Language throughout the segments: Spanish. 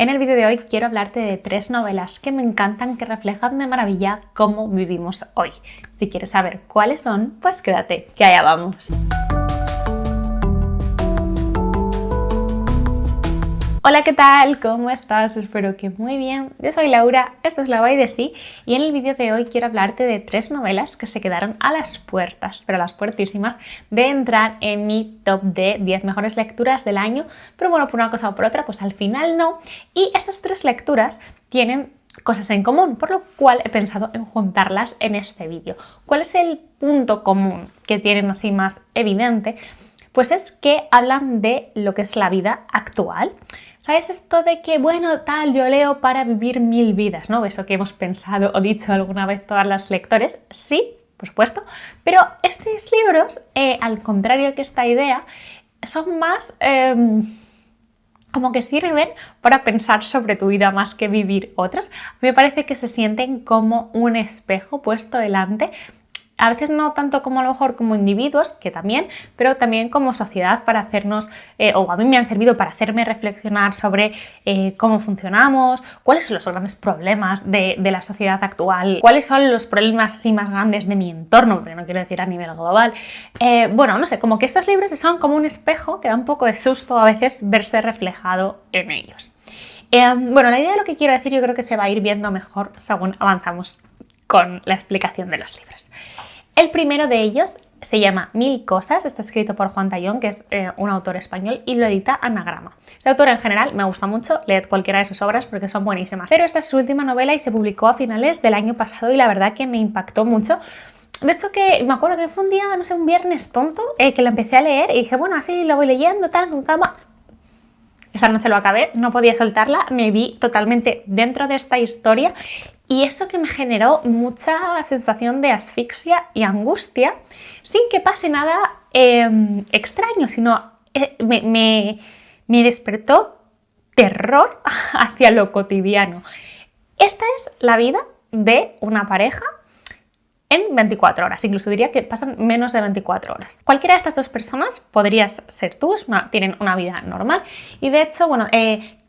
En el vídeo de hoy quiero hablarte de 3 novelas que me encantan, que reflejan de maravilla cómo vivimos hoy. Si quieres saber cuáles son, pues quédate, que allá vamos. Hola, ¿qué tal? ¿Cómo estás? Espero que muy bien. Yo soy Laura, esto es La By de Sí, y en el vídeo de hoy quiero hablarte de 3 novelas que se quedaron a las puertas, pero a las puertísimas, de entrar en mi top de 10 mejores lecturas del año, pero bueno, por una cosa o por otra, pues al final no. Y estas 3 lecturas tienen cosas en común, por lo cual he pensado en juntarlas en este vídeo. ¿Cuál es el punto común que tienen así más evidente? Pues es que hablan de lo que es la vida actual. ¿Sabes esto de que, bueno, tal, yo leo para vivir 1000 vidas, ¿no? Eso que hemos pensado o dicho alguna vez todas las lectores, sí, por supuesto, pero estos libros, al contrario que esta idea, son más como que sirven para pensar sobre tu vida más que vivir otras. Me parece que se sienten como un espejo puesto delante. A veces no tanto como a lo mejor como individuos, que también, pero también como sociedad para hacernos, o a mí me han servido para hacerme reflexionar sobre cómo funcionamos, cuáles son los grandes problemas de la sociedad actual, cuáles son los problemas así más grandes de mi entorno, porque no quiero decir a nivel global. Bueno, no sé, como que estos libros son como un espejo que da un poco de susto a veces verse reflejado en ellos. Bueno, la idea de lo que quiero decir yo creo que se va a ir viendo mejor según avanzamos con la explicación de los libros. El primero de ellos se llama 1000 cosas, está escrito por Juan Tallón, que es un autor español, y lo edita Anagrama. Este autor en general me gusta mucho, leed cualquiera de sus obras porque son buenísimas. Pero esta es su última novela y se publicó a finales del año pasado y la verdad que me impactó mucho. De hecho que me acuerdo que fue un día, no sé, un viernes tonto, que lo empecé a leer y dije, bueno, así lo voy leyendo, tal, con calma. Esa noche lo acabé, no podía soltarla, me vi totalmente dentro de esta historia y eso que me generó mucha sensación de asfixia y angustia sin que pase nada extraño, sino me despertó terror hacia lo cotidiano. Esta es la vida de una pareja en 24 horas, incluso diría que pasan menos de 24 horas. Cualquiera de estas dos personas podrías ser tú, tienen una vida normal y de hecho, bueno,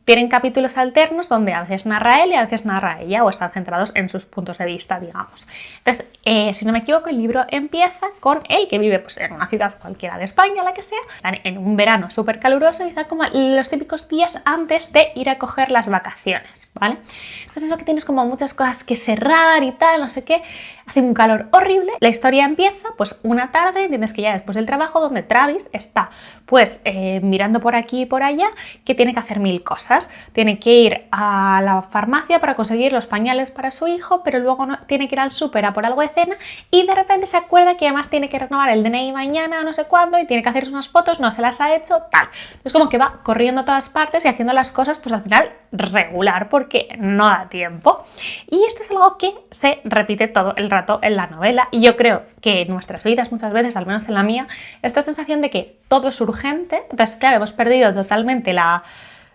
tienen capítulos alternos donde a veces narra él y a veces narra ella o están centrados en sus puntos de vista, digamos. Entonces, si no me equivoco, el libro empieza con él que vive pues, en una ciudad cualquiera de España, la que sea, están en un verano súper caluroso y están como los típicos días antes de ir a coger las vacaciones, ¿vale? Entonces eso que tienes como muchas cosas que cerrar y tal, no sé qué, hace un calor horrible. La historia empieza pues una tarde, tienes que ya después del trabajo, donde Travis está pues mirando por aquí y por allá que tiene que hacer 1000 cosas. Tiene que ir a la farmacia para conseguir los pañales para su hijo, pero luego tiene que ir al súper a por algo de cena y de repente se acuerda que además tiene que renovar el DNI mañana, no sé cuándo, y tiene que hacer unas fotos, no se las ha hecho, tal. Es como que va corriendo a todas partes y haciendo las cosas pues al final regular porque no da tiempo. Y esto es algo que se repite todo el rato en la novela y yo creo que en nuestras vidas muchas veces, al menos en la mía, esta sensación de que todo es urgente. Entonces, claro, hemos perdido totalmente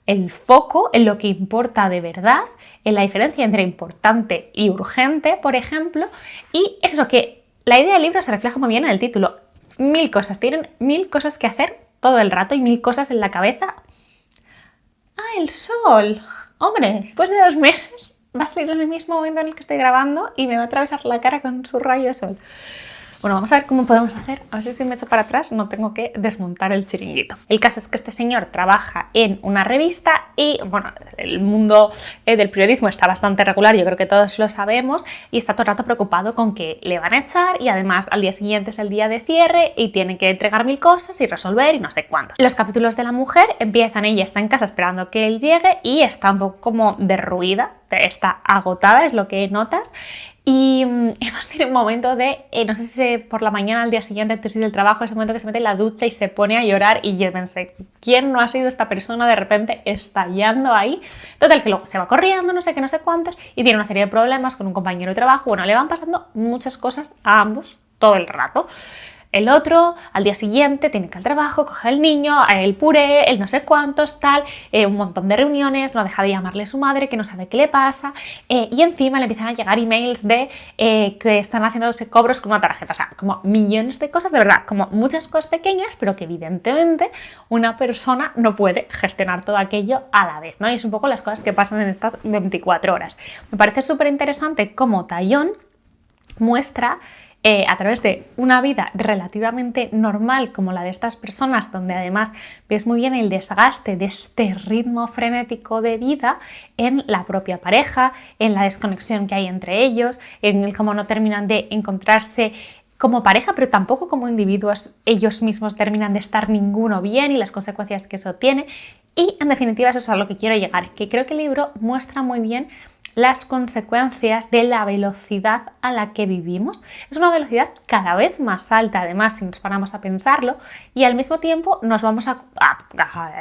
el foco en lo que importa de verdad, en la diferencia entre importante y urgente, por ejemplo, y es eso que la idea del libro se refleja muy bien en el título. 1000 cosas, tienen 1000 cosas que hacer todo el rato y 1000 cosas en la cabeza. ¡Ah, el sol! Hombre, después de 2 meses va a salir en el mismo momento en el que estoy grabando y me va a atravesar la cara con su rayo de sol. Bueno, vamos a ver cómo podemos hacer. A ver si me echo para atrás, no tengo que desmontar el chiringuito. El caso es que este señor trabaja en una revista y, bueno, el mundo del periodismo está bastante regular, yo creo que todos lo sabemos, y está todo el rato preocupado con que le van a echar y además al día siguiente es el día de cierre y tiene que entregar 1000 cosas y resolver y no sé cuánto. Los capítulos de la mujer empiezan, ella está en casa esperando que él llegue y está un poco como derruida, está agotada, es lo que notas. Y hemos tenido un momento de, no sé si por la mañana, al día siguiente, antes de ir del trabajo, ese momento que se mete en la ducha y se pone a llorar y yo pensé, ¿quién no ha sido esta persona de repente estallando ahí? Total, que luego se va corriendo, no sé qué, no sé cuántas, y tiene una serie de problemas con un compañero de trabajo. Bueno, le van pasando muchas cosas a ambos todo el rato. El otro, al día siguiente, tiene que ir al trabajo, coge al niño, el puré, el no sé cuántos, tal, un montón de reuniones, no deja de llamarle a su madre, que no sabe qué le pasa, y encima le empiezan a llegar emails de que están haciéndose cobros con una tarjeta. O sea, como millones de cosas, de verdad, como muchas cosas pequeñas, pero que evidentemente una persona no puede gestionar todo aquello a la vez, ¿no? Y es un poco las cosas que pasan en estas 24 horas. Me parece súper interesante cómo Taillon muestra a través de una vida relativamente normal como la de estas personas, donde además ves muy bien el desgaste de este ritmo frenético de vida en la propia pareja, en la desconexión que hay entre ellos, en el cómo no terminan de encontrarse como pareja, pero tampoco como individuos. Ellos mismos terminan de estar ninguno bien y las consecuencias que eso tiene. Y en definitiva eso es a lo que quiero llegar, que creo que el libro muestra muy bien las consecuencias de la velocidad a la que vivimos. Es una velocidad cada vez más alta, además, si nos paramos a pensarlo, y al mismo tiempo nos vamos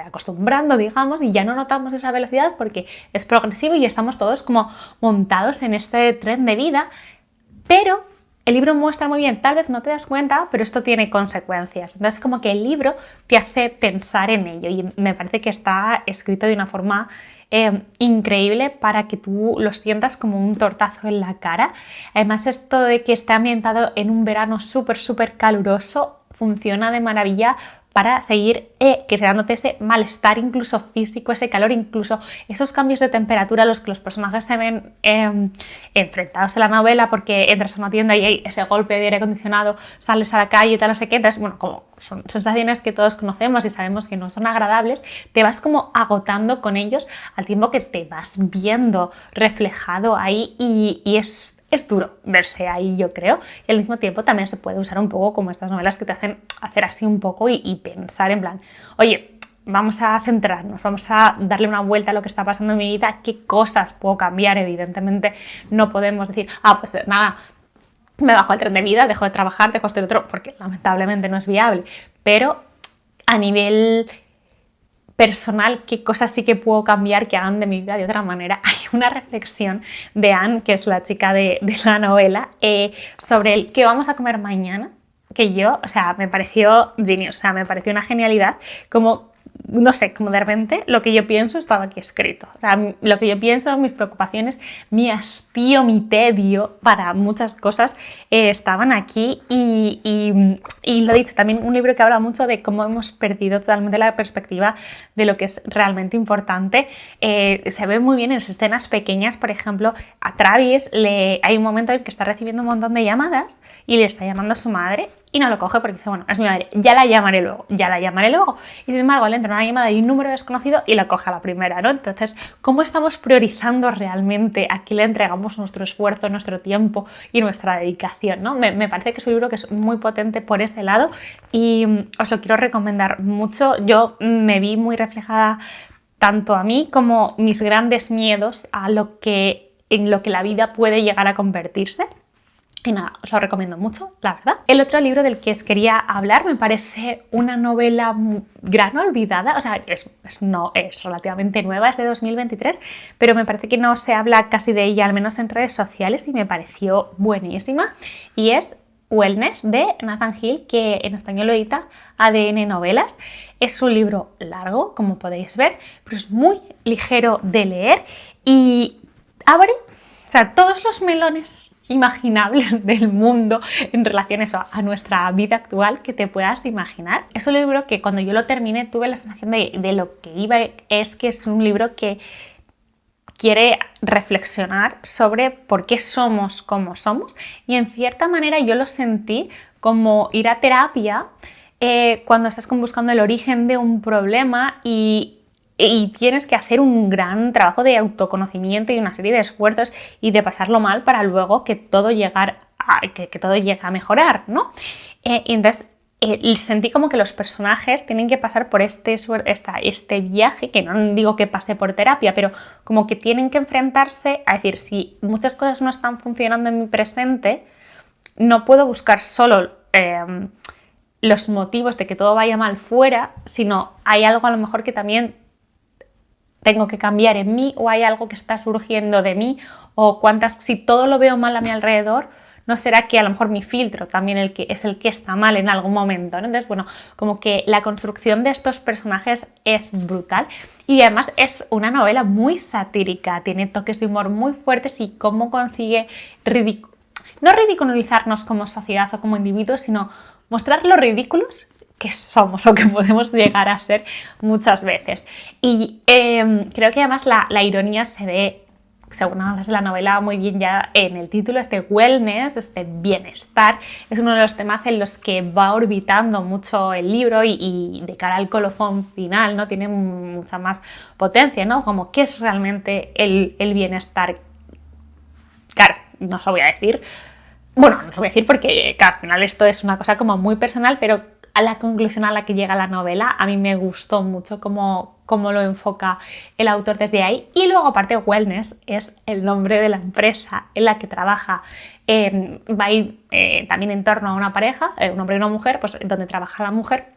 acostumbrando, digamos, y ya no notamos esa velocidad porque es progresivo y estamos todos como montados en este tren de vida, pero el libro muestra muy bien, tal vez no te das cuenta, pero esto tiene consecuencias. Entonces, como que el libro te hace pensar en ello y me parece que está escrito de una forma increíble para que tú lo sientas como un tortazo en la cara. Además, esto de que está ambientado en un verano súper caluroso funciona de maravilla para seguir creándote ese malestar incluso físico, ese calor, incluso esos cambios de temperatura a los que los personajes se ven enfrentados en la novela, porque entras a una tienda y hay ese golpe de aire acondicionado, sales a la calle y tal, no sé qué. Entonces, bueno, como son sensaciones que todos conocemos y sabemos que no son agradables, te vas como agotando con ellos al tiempo que te vas viendo reflejado ahí y es duro verse ahí, yo creo, y al mismo tiempo también se puede usar un poco como estas novelas que te hacen hacer así un poco y pensar en plan, oye, vamos a centrarnos, vamos a darle una vuelta a lo que está pasando en mi vida, qué cosas puedo cambiar. Evidentemente no podemos decir, pues nada, me bajo el tren de vida, dejo de trabajar, dejo esto y otro, porque lamentablemente no es viable, pero a nivel personal, qué cosas sí que puedo cambiar que hagan de mi vida de otra manera. Hay una reflexión de Anne, que es la chica de la novela, sobre el qué vamos a comer mañana, que yo, o sea, me pareció genius, o sea, me pareció una genialidad, como no sé, como de repente lo que yo pienso estaba aquí escrito. O sea, lo que yo pienso, mis preocupaciones, mi hastío, mi tedio para muchas cosas estaban aquí y lo he dicho, también un libro que habla mucho de cómo hemos perdido totalmente la perspectiva de lo que es realmente importante. Se ve muy bien en las escenas pequeñas, por ejemplo, a Travis hay un momento en que está recibiendo un montón de llamadas y le está llamando a su madre y no lo coge porque dice, bueno, es mi madre, ya la llamaré luego. Y sin embargo, le entra una llamada y un número desconocido y la coge a la primera, ¿no? Entonces, ¿cómo estamos priorizando realmente a qué le entregamos nuestro esfuerzo, nuestro tiempo y nuestra dedicación, ¿no? Me parece que es un libro que es muy potente por ese lado y os lo quiero recomendar mucho. Yo me vi muy reflejada tanto a mí como mis grandes miedos en lo que la vida puede llegar a convertirse. Y nada, os lo recomiendo mucho, la verdad. El otro libro del que os quería hablar me parece una novela gran olvidada, o sea, es relativamente nueva, es de 2023, pero me parece que no se habla casi de ella, al menos en redes sociales, y me pareció buenísima, y es Wellness, de Nathan Hill, que en español lo edita ADN Novelas. Es un libro largo, como podéis ver, pero es muy ligero de leer y abre, o sea, todos los melones imaginables del mundo en relación a nuestra vida actual que te puedas imaginar. Es un libro que cuando yo lo terminé tuve la sensación de lo que iba, es que es un libro que quiere reflexionar sobre por qué somos como somos, y en cierta manera yo lo sentí como ir a terapia cuando estás buscando el origen de un problema y tienes que hacer un gran trabajo de autoconocimiento y una serie de esfuerzos y de pasarlo mal para luego que todo llegue a mejorar, ¿no? Y entonces sentí como que los personajes tienen que pasar por este viaje, que no digo que pase por terapia, pero como que tienen que enfrentarse a decir, si muchas cosas no están funcionando en mi presente, no puedo buscar solo los motivos de que todo vaya mal fuera, sino hay algo a lo mejor que también tengo que cambiar en mí, o hay algo que está surgiendo de mí, o si todo lo veo mal a mi alrededor, no será que a lo mejor mi filtro también el que está mal en algún momento, ¿no? Entonces, bueno, como que la construcción de estos personajes es brutal y además es una novela muy satírica, tiene toques de humor muy fuertes y cómo consigue no ridiculizarnos como sociedad o como individuos, sino mostrar lo ridículos que somos o que podemos llegar a ser muchas veces. Y creo que además la ironía se ve, según hablas de la novela, muy bien ya en el título. Este wellness, este bienestar, es uno de los temas en los que va orbitando mucho el libro y de cara al colofón final, ¿no? Tiene mucha más potencia, ¿no? Como qué es realmente el bienestar. Claro, no os lo voy a decir. Bueno, no os lo voy a decir porque claro, al final esto es una cosa como muy personal, pero a la conclusión a la que llega la novela a mí me gustó mucho cómo lo enfoca el autor desde ahí. Y luego, aparte, Wellness es el nombre de la empresa en la que trabaja. Va a ir también en torno a una pareja, un hombre y una mujer, pues donde trabaja la mujer.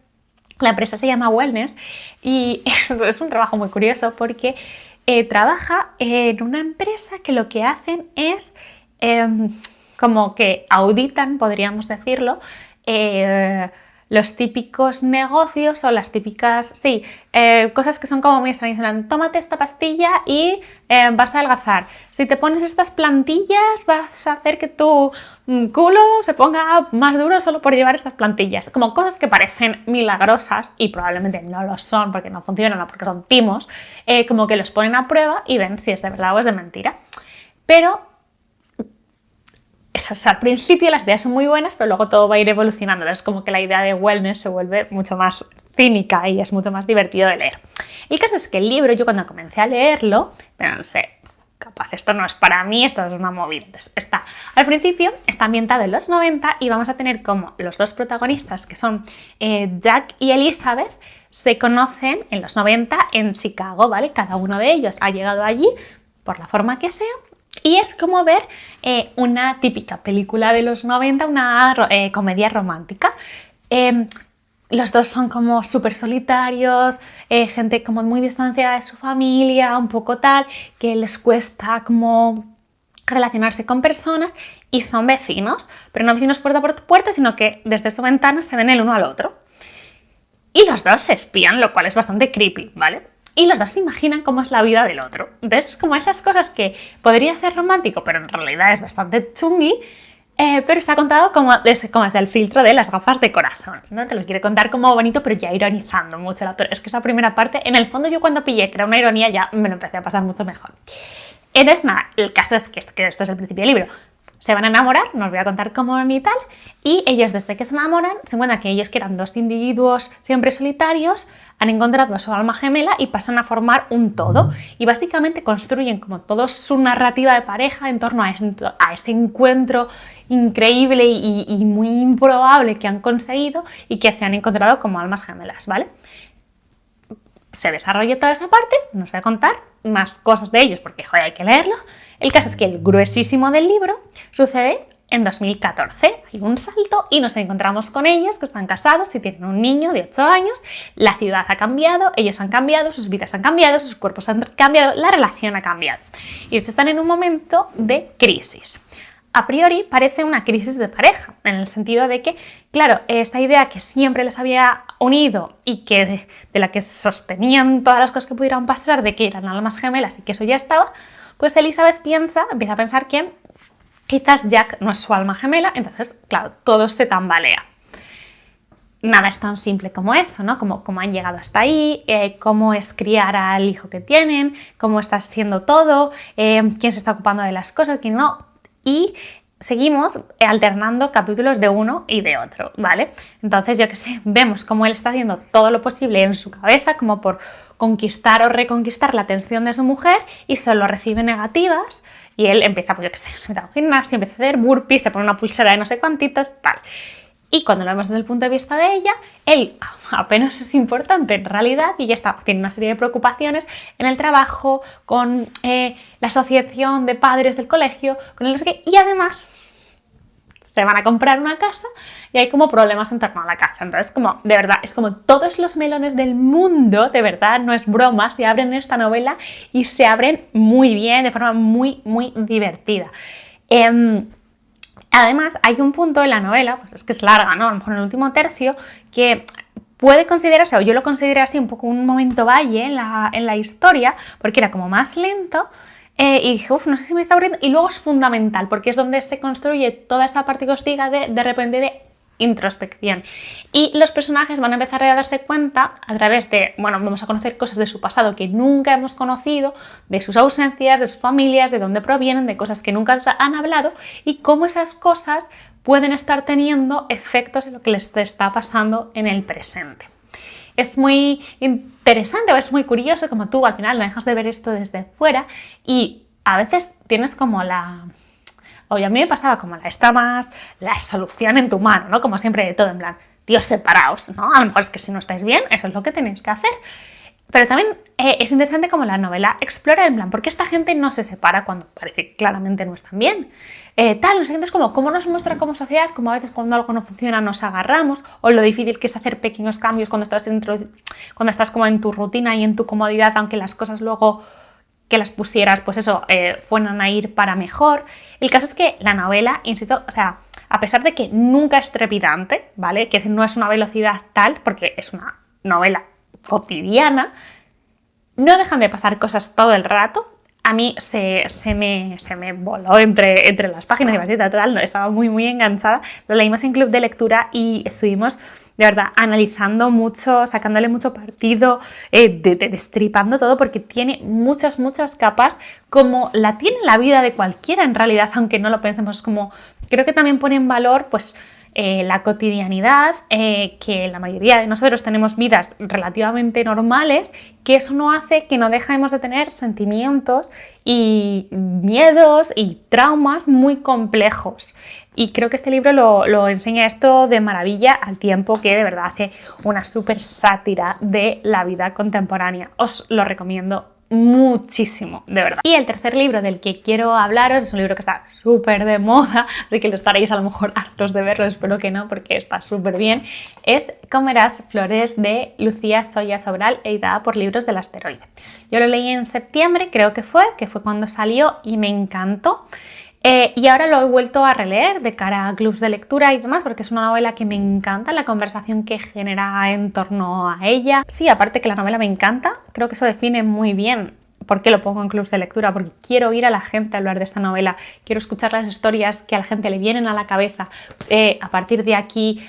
La empresa se llama Wellness y es un trabajo muy curioso porque trabaja en una empresa que lo que hacen es como que auditan, podríamos decirlo, los típicos negocios o las típicas, cosas que son como muy extrañas. Tómate esta pastilla y vas a adelgazar. Si te pones estas plantillas vas a hacer que tu culo se ponga más duro solo por llevar estas plantillas. Como cosas que parecen milagrosas y probablemente no lo son porque no funcionan o porque son timos, como que los ponen a prueba y ven si es de verdad o es de mentira. Pero eso, o sea, al principio las ideas son muy buenas, pero luego todo va a ir evolucionando. Entonces, como que la idea de wellness se vuelve mucho más cínica y es mucho más divertido de leer. El caso es que el libro, yo cuando comencé a leerlo, pero no sé, capaz esto no es para mí, esto es una movida. Entonces, al principio está ambientado en los 90 y vamos a tener como los dos protagonistas, que son Jack y Elizabeth, se conocen en los 90 en Chicago, ¿vale? Cada uno de ellos ha llegado allí por la forma que sea. Y es como ver una típica película de los 90, una comedia romántica. Los dos son como súper solitarios, gente como muy distanciada de su familia, un poco tal, que les cuesta como relacionarse con personas y son vecinos, pero no vecinos puerta por puerta, sino que desde su ventana se ven el uno al otro. Y los dos se espían, lo cual es bastante creepy, ¿vale? Y los dos se imaginan cómo es la vida del otro. Entonces, como esas cosas que podría ser romántico, pero en realidad es bastante chungui, pero está contado como desde el filtro de las gafas de corazón, ¿no? Te lo quiere contar como bonito, pero ya ironizando mucho el autor. Es que esa primera parte, en el fondo yo cuando pillé que era una ironía ya me lo empecé a pasar mucho mejor. Entonces, nada, el caso es que esto es el principio del libro. Se van a enamorar, no os voy a contar cómo ni tal, y ellos desde que se enamoran se encuentran que ellos, que eran dos individuos siempre solitarios, han encontrado a su alma gemela y pasan a formar un todo. Y básicamente construyen como toda su narrativa de pareja en torno a ese encuentro increíble y muy improbable que han conseguido y que se han encontrado como almas gemelas, ¿vale? Se desarrolla toda esa parte, no os voy a contar más cosas de ellos porque, joder, hay que leerlo. El caso es que el gruesísimo del libro sucede en 2014. Hay un salto y nos encontramos con ellos que están casados y tienen un niño de 8 años. La ciudad ha cambiado, ellos han cambiado, sus vidas han cambiado, sus cuerpos han cambiado, la relación ha cambiado. Y de hecho están en un momento de crisis. A priori parece una crisis de pareja, en el sentido de que, claro, esta idea que siempre les había unido y que de la que sostenían todas las cosas que pudieran pasar, de que eran almas gemelas y que eso ya estaba, pues Elizabeth empieza a pensar que quizás Jack no es su alma gemela, entonces, claro, todo se tambalea. Nada es tan simple como eso, ¿no? Como han llegado hasta ahí, cómo es criar al hijo que tienen, cómo está siendo todo, quién se está ocupando de las cosas, quién no. Y seguimos alternando capítulos de uno y de otro, ¿vale? Entonces, yo qué sé, vemos cómo él está haciendo todo lo posible en su cabeza como por conquistar o reconquistar la atención de su mujer y solo recibe negativas y él empieza, pues yo qué sé, se mete a un gimnasio, empieza a hacer burpees, se pone una pulsera de no sé cuantitos, tal. Y cuando lo vemos desde el punto de vista de ella, él apenas es importante en realidad y ya está, tiene una serie de preocupaciones en el trabajo, con la asociación de padres del colegio, con el no sé qué, y además se van a comprar una casa y hay como problemas en torno a la casa. Entonces, como de verdad, es como todos los melones del mundo, de verdad, no es broma, se abren en esta novela y se abren muy bien, de forma muy, muy divertida. Además, hay un punto en la novela, pues es que es larga, ¿no? A lo mejor en el último tercio, que puede considerarse, o yo lo considero así, un poco un momento valle en la historia, porque era como más lento, y dije, no sé si me está aburriendo, y luego es fundamental, porque es donde se construye toda esa parte que os diga de repente de introspección. Y los personajes van a empezar a darse cuenta a través de, bueno, vamos a conocer cosas de su pasado que nunca hemos conocido, de sus ausencias, de sus familias, de dónde provienen, de cosas que nunca han hablado y cómo esas cosas pueden estar teniendo efectos en lo que les está pasando en el presente. Es muy interesante o es muy curioso como tú al final no dejas de ver esto desde fuera y a veces tienes como Oye, a mí me pasaba como la solución en tu mano, ¿no? Como siempre de todo, en plan, tíos, separaos, ¿no? A lo mejor es que si no estáis bien, eso es lo que tenéis que hacer. Pero también es interesante como la novela explora en plan, ¿por qué esta gente no se separa cuando parece que claramente no están bien? No sé, entonces como cómo nos muestra como sociedad, como a veces cuando algo no funciona nos agarramos, o lo difícil que es hacer pequeños cambios cuando estás como en tu rutina y en tu comodidad, aunque las cosas luego que las pusieras, pues eso, fueran a ir para mejor. El caso es que la novela, insisto, o sea, a pesar de que nunca es trepidante, ¿vale? Que no es una velocidad tal, porque es una novela cotidiana, no dejan de pasar cosas todo el rato. A mí se me voló entre las páginas y así, tal, estaba muy enganchada. Lo leímos en club de lectura y estuvimos, de verdad, analizando mucho, sacándole mucho partido, destripando todo, porque tiene muchas capas, como la tiene la vida de cualquiera en realidad, aunque no lo pensemos. Como creo que también pone en valor, pues, la cotidianidad, que la mayoría de nosotros tenemos vidas relativamente normales, que eso no hace que no dejemos de tener sentimientos y miedos y traumas muy complejos. Y creo que este libro lo enseña esto de maravilla, al tiempo que de verdad hace una súper sátira de la vida contemporánea. Os lo recomiendo muchísimo, de verdad. Y el tercer libro del que quiero hablaros es un libro que está súper de moda, de que lo estaréis a lo mejor hartos de verlo, espero que no, porque está súper bien. Es Comerás flores, de Lucía Soya Sobral, editada por Libros del Asteroide. Yo lo leí en septiembre, creo que fue cuando salió, y me encantó. Y ahora lo he vuelto a releer de cara a clubs de lectura y demás, porque es una novela que me encanta, la conversación que genera en torno a ella. Sí, aparte que la novela me encanta, creo que eso define muy bien por qué lo pongo en clubs de lectura, porque quiero oír a la gente hablar de esta novela, quiero escuchar las historias que a la gente le vienen a la cabeza, a partir de aquí,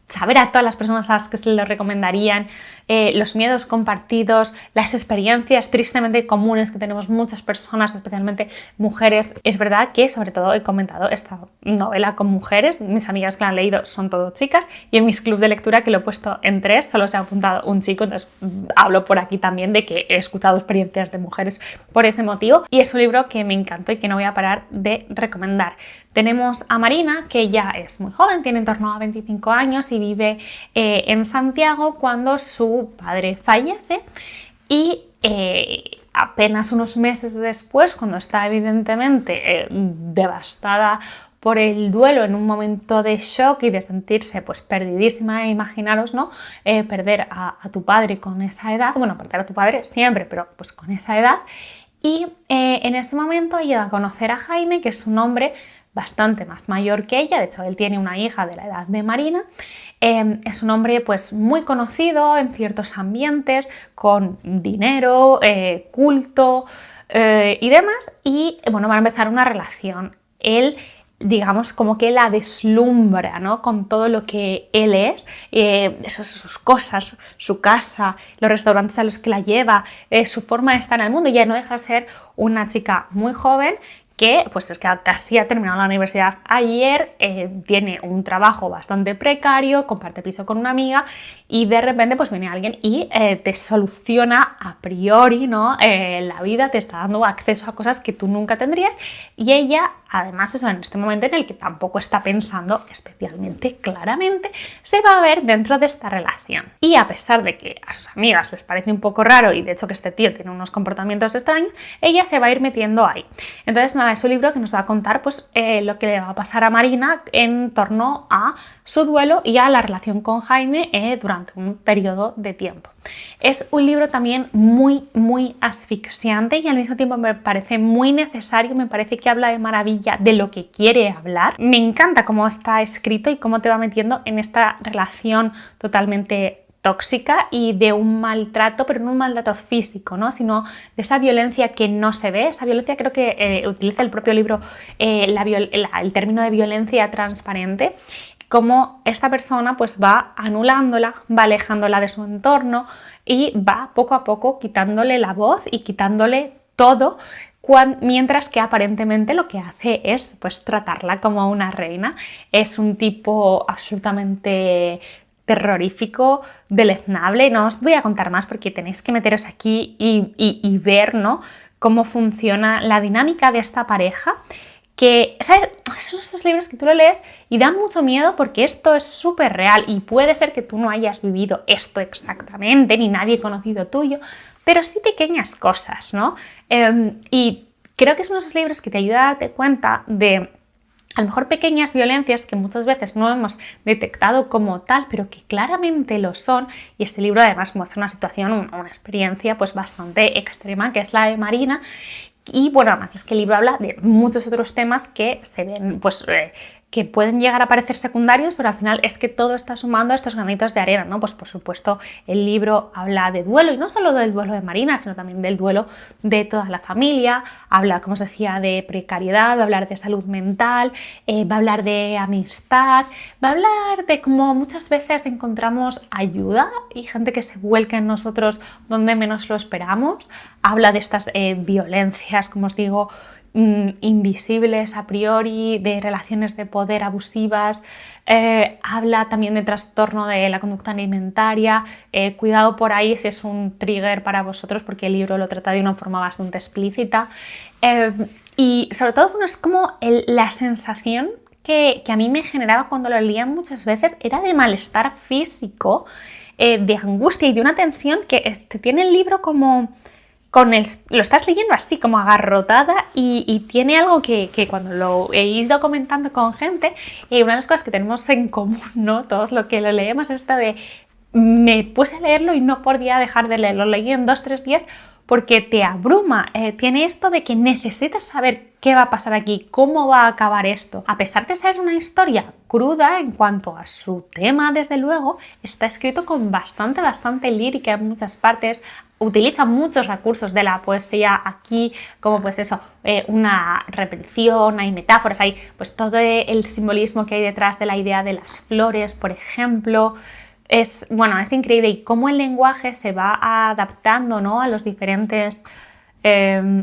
saber a todas las personas a las que se lo recomendarían, los miedos compartidos, las experiencias tristemente comunes que tenemos muchas personas, especialmente mujeres. Es verdad que sobre todo he comentado esta novela con mujeres, mis amigas que la han leído son todo chicas, y en mis clubs de lectura, que lo he puesto en 3, solo se ha apuntado un chico, entonces hablo por aquí también de que he escuchado experiencias de mujeres por ese motivo, y es un libro que me encantó y que no voy a parar de recomendar. Tenemos a Marina, que ya es muy joven, tiene en torno a 25 años y vive en Santiago cuando su padre fallece, y apenas unos meses después, cuando está evidentemente devastada por el duelo, en un momento de shock y de sentirse pues perdidísima, imaginaros, ¿no? Perder a tu padre con esa edad, bueno, perder a tu padre siempre, pero pues con esa edad, y en ese momento llega a conocer a Jaime, que es un hombre bastante más mayor que ella. De hecho él tiene una hija de la edad de Marina. Es un hombre pues muy conocido en ciertos ambientes, con dinero, culto y demás, y bueno, van a empezar una relación. Él, digamos, como que la deslumbra, ¿no? Con todo lo que él es, sus cosas, su casa, los restaurantes a los que la lleva, su forma de estar en el mundo. Ya no deja de ser una chica muy joven, que pues es que casi ha terminado la universidad ayer, tiene un trabajo bastante precario, comparte piso con una amiga, y de repente pues viene alguien y te soluciona a priori, ¿no? La vida, te está dando acceso a cosas que tú nunca tendrías, y ella, además, eso, en este momento en el que tampoco está pensando especialmente claramente, se va a ver dentro de esta relación. Y a pesar de que a sus amigas les parece un poco raro, y de hecho que este tío tiene unos comportamientos extraños, ella se va a ir metiendo ahí. Entonces nada, nada, es un libro que nos va a contar pues, lo que le va a pasar a Marina en torno a su duelo y a la relación con Jaime durante un periodo de tiempo. Es un libro también muy asfixiante y al mismo tiempo me parece muy necesario, me parece que habla de maravilla de lo que quiere hablar. Me encanta cómo está escrito y cómo te va metiendo en esta relación totalmente tóxica y de un maltrato, pero no un maltrato físico, ¿no? Sino de esa violencia que no se ve. Esa violencia, creo que utiliza el propio libro el término de violencia transparente, cómo esta persona pues va anulándola, va alejándola de su entorno y va poco a poco quitándole la voz y quitándole todo, mientras que aparentemente lo que hace es pues tratarla como una reina. Es un tipo absolutamente terrorífico, deleznable. No os voy a contar más porque tenéis que meteros aquí y ver, ¿no?, cómo funciona la dinámica de esta pareja, que, ¿sabes?, son estos libros que tú lo lees y dan mucho miedo porque esto es súper real y puede ser que tú no hayas vivido esto exactamente, ni nadie conocido tuyo, pero sí pequeñas cosas, ¿no? Y creo que son esos libros que te ayudan a darte cuenta de a lo mejor pequeñas violencias que muchas veces no hemos detectado como tal, pero que claramente lo son, y este libro además muestra una situación, una experiencia pues bastante extrema, que es la de Marina. Y bueno, además es que el libro habla de muchos otros temas que se ven, pues que pueden llegar a parecer secundarios, pero al final es que todo está sumando a estos granitos de arena, ¿no? Pues por supuesto el libro habla de duelo, y no solo del duelo de Marina, sino también del duelo de toda la familia. Habla, como os decía, de precariedad, va a hablar de salud mental, va a hablar de amistad, va a hablar de cómo muchas veces encontramos ayuda y gente que se vuelca en nosotros donde menos lo esperamos. Habla de estas violencias, como os digo, invisibles a priori, de relaciones de poder abusivas. Habla también de trastorno de la conducta alimentaria. Cuidado por ahí si es un trigger para vosotros, porque el libro lo trata de una forma bastante explícita. Y sobre todo, bueno, es como la sensación que a mí me generaba cuando lo leía muchas veces era de malestar físico, de angustia y de una tensión que tiene el libro como lo estás leyendo así como agarrotada, y tiene algo que cuando lo he ido comentando con gente, una de las cosas que tenemos en común, ¿no?, todos lo que lo leemos, es esta de me puse a leerlo y no podía dejar de leerlo, lo leí en 2-3 días porque te abruma. Tiene esto de que necesitas saber qué va a pasar aquí, cómo va a acabar esto. A pesar de ser una historia cruda en cuanto a su tema, desde luego, está escrito con bastante lírica en muchas partes. Utiliza muchos recursos de la poesía aquí, como pues eso, una repetición, hay metáforas, hay pues todo el simbolismo que hay detrás de la idea de las flores, por ejemplo. Es increíble, y cómo el lenguaje se va adaptando, ¿no?, a los diferentes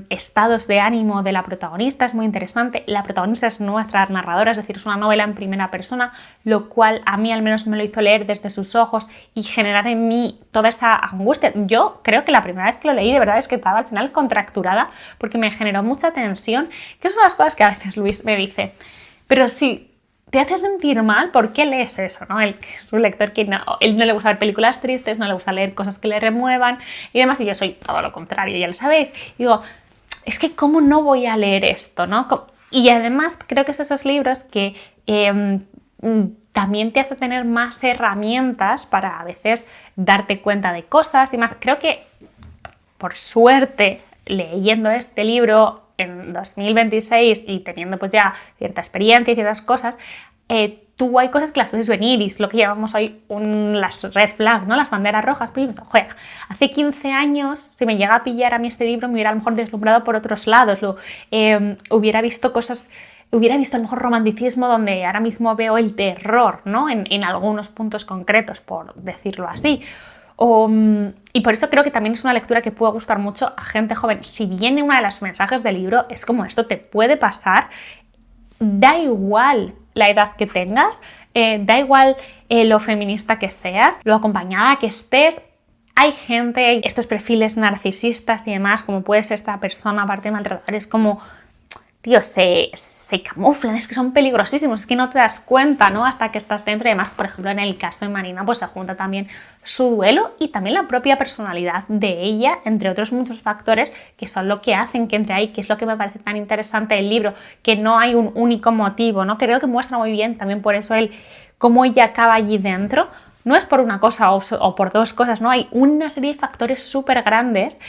estados de ánimo de la protagonista. Es muy interesante. La protagonista es nuestra narradora, es decir, es una novela en primera persona, lo cual a mí al menos me lo hizo leer desde sus ojos y generar en mí toda esa angustia. Yo creo que la primera vez que lo leí, de verdad, es que estaba al final contracturada porque me generó mucha tensión, que son las cosas que a veces Luis me dice, pero sí, te hace sentir mal, ¿por qué lees eso?, ¿no? Él es un lector que él no le gusta ver películas tristes, no le gusta leer cosas que le remuevan y demás, y yo soy todo lo contrario, ya lo sabéis. Digo, es que ¿cómo no voy a leer esto?, ¿no? Y además creo que es esos libros que también te hace tener más herramientas para a veces darte cuenta de cosas y más. Creo que, por suerte, leyendo este libro en 2026 y teniendo pues ya cierta experiencia y ciertas cosas, tú hay cosas que las puedes venir, y es lo que llamamos hoy las red flags, ¿no?, las banderas rojas. Pero joder, hace 15 años, si me llega a pillar a mí este libro, me hubiera a lo mejor deslumbrado por otros lados, hubiera visto cosas, hubiera visto a lo mejor romanticismo donde ahora mismo veo el terror, ¿no?, en algunos puntos concretos, por decirlo así. Y por eso creo que también es una lectura que puede gustar mucho a gente joven. Si bien uno de los mensajes del libro es como esto te puede pasar, da igual la edad que tengas, da igual lo feminista que seas, lo acompañada que estés. Hay gente, estos perfiles narcisistas y demás, como puede ser esta persona, aparte de maltratadores, como tío, se camuflan, es que son peligrosísimos, es que no te das cuenta, ¿no? Hasta que estás dentro. Y además, por ejemplo, en el caso de Marina, pues se junta también su duelo y también la propia personalidad de ella, entre otros muchos factores que son lo que hacen que entre ahí, que es lo que me parece tan interesante del libro, que no hay un único motivo, ¿no? Creo que muestra muy bien también por eso cómo ella acaba allí dentro. No es por una cosa o por dos cosas, ¿no? Hay una serie de factores súper grandes.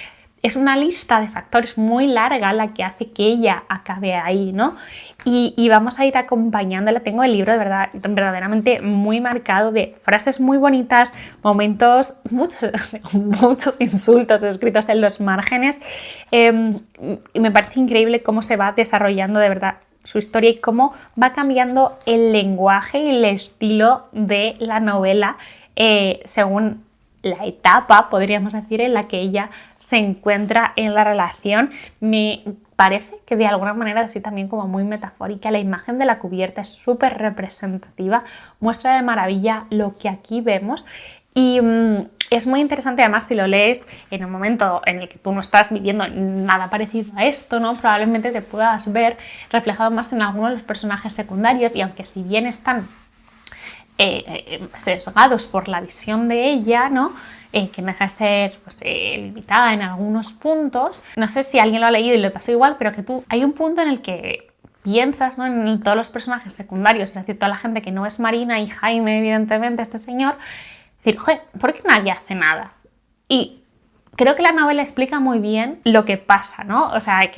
Es una lista de factores muy larga la que hace que ella acabe ahí, ¿no? Y vamos a ir acompañándola. Tengo el libro de verdad, verdaderamente muy marcado de frases muy bonitas, momentos, muchos insultos escritos en los márgenes. Y me parece increíble cómo se va desarrollando de verdad su historia y cómo va cambiando el lenguaje y el estilo de la novela según la etapa, podríamos decir, en la que ella se encuentra en la relación. Me parece que de alguna manera, así también como muy metafórica, la imagen de la cubierta es súper representativa, muestra de maravilla lo que aquí vemos y es muy interesante. Además, si lo lees en un momento en el que tú no estás viviendo nada parecido a esto, ¿no? Probablemente te puedas ver reflejado más en alguno de los personajes secundarios y aunque si bien están sesgados por la visión de ella, ¿no? Que no deja de ser pues, limitada en algunos puntos. No sé si alguien lo ha leído y le pasó igual, pero que hay un punto en el que piensas, ¿no? En todos los personajes secundarios, es decir, toda la gente que no es Marina y Jaime, evidentemente, este señor, decir, joder, ¿por qué nadie hace nada? Y creo que la novela explica muy bien lo que pasa, ¿no? O sea,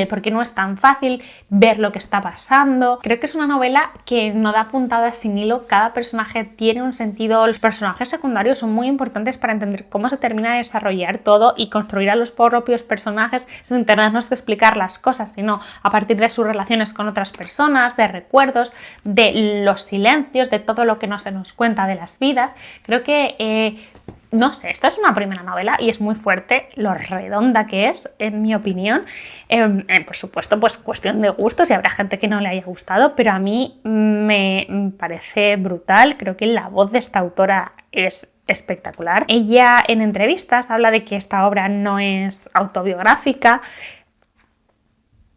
porque no es tan fácil ver lo que está pasando. Creo que es una novela que no da puntadas sin hilo. Cada personaje tiene un sentido. Los personajes secundarios son muy importantes para entender cómo se termina de desarrollar todo y construir a los propios personajes sin tenernos que explicar las cosas, sino a partir de sus relaciones con otras personas, de recuerdos, de los silencios, de todo lo que no se nos cuenta de las vidas. Creo que no sé, esta es una primera novela y es muy fuerte lo redonda que es, en mi opinión. Por supuesto, pues cuestión de gustos y habrá gente que no le haya gustado, pero a mí me parece brutal. Creo que la voz de esta autora es espectacular. Ella en entrevistas habla de que esta obra no es autobiográfica.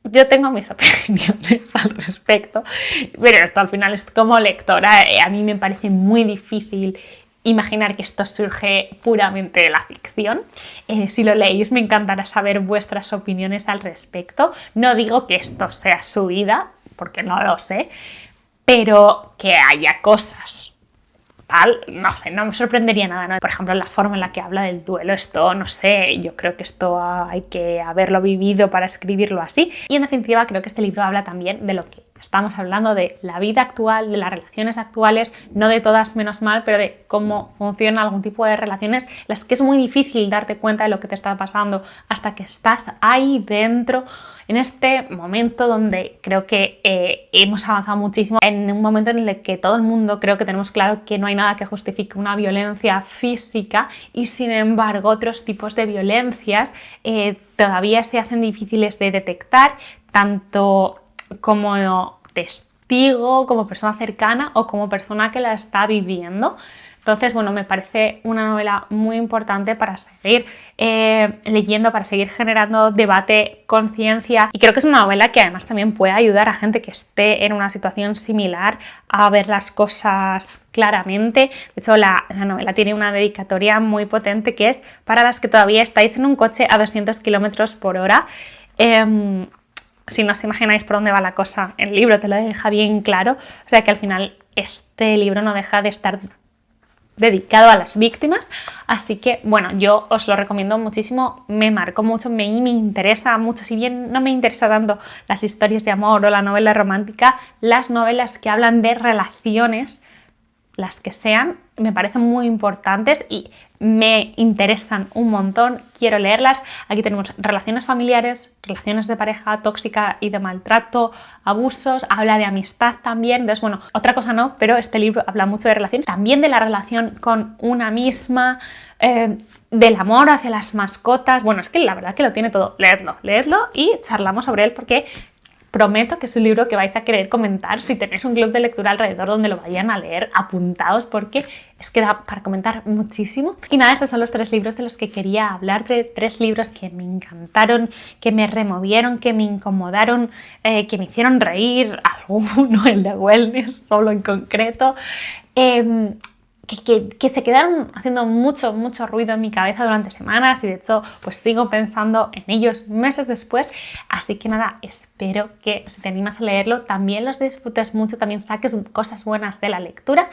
Yo tengo mis opiniones al respecto, pero esto al final es como lectora. A mí me parece muy difícil imaginar que esto surge puramente de la ficción. Si lo leéis me encantará saber vuestras opiniones al respecto. No digo que esto sea su vida, porque no lo sé, pero que haya cosas tal, no sé, no me sorprendería nada, ¿no? Por ejemplo, la forma en la que habla del duelo, esto, no sé, yo creo que esto hay que haberlo vivido para escribirlo así. Y en definitiva creo que este libro habla también de lo que estamos hablando, de la vida actual, de las relaciones actuales, no de todas menos mal, pero de cómo funciona algún tipo de relaciones, las que es muy difícil darte cuenta de lo que te está pasando hasta que estás ahí dentro, en este momento donde creo que hemos avanzado muchísimo, en un momento en el que todo el mundo creo que tenemos claro que no hay nada que justifique una violencia física y sin embargo otros tipos de violencias todavía se hacen difíciles de detectar, tanto como testigo, como persona cercana o como persona que la está viviendo. Entonces, bueno, me parece una novela muy importante para seguir leyendo, para seguir generando debate, conciencia, y creo que es una novela que además también puede ayudar a gente que esté en una situación similar a ver las cosas claramente. De hecho, la novela tiene una dedicatoria muy potente que es para las que todavía estáis en un coche a 200 km por hora. Si no os imagináis por dónde va la cosa, el libro te lo deja bien claro, o sea que al final este libro no deja de estar dedicado a las víctimas, así que bueno, yo os lo recomiendo muchísimo, me marcó mucho, me interesa mucho, si bien no me interesa tanto las historias de amor o la novela romántica, las novelas que hablan de relaciones, las que sean, me parecen muy importantes y me interesan un montón, quiero leerlas. Aquí tenemos relaciones familiares, relaciones de pareja tóxica y de maltrato, abusos, habla de amistad también. Entonces, bueno, otra cosa no, pero este libro habla mucho de relaciones, también de la relación con una misma, del amor hacia las mascotas. Bueno, es que la verdad que lo tiene todo. Leedlo y charlamos sobre él porque prometo que es un libro que vais a querer comentar. Si tenéis un club de lectura alrededor donde lo vayan a leer, apuntaos porque es que da para comentar muchísimo. Y nada, estos son los 3 libros de los que quería hablarte, 3 libros que me encantaron, que me removieron, que me incomodaron, que me hicieron reír, alguno, el de Wellness, solo en concreto. Que se quedaron haciendo mucho ruido en mi cabeza durante semanas y de hecho pues sigo pensando en ellos meses después, así que nada, espero que si te animas a leerlo también los disfrutes mucho, también saques cosas buenas de la lectura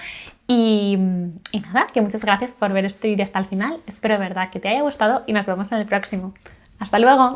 y nada, que muchas gracias por ver este vídeo hasta el final, espero de verdad que te haya gustado y nos vemos en el próximo. ¡Hasta luego!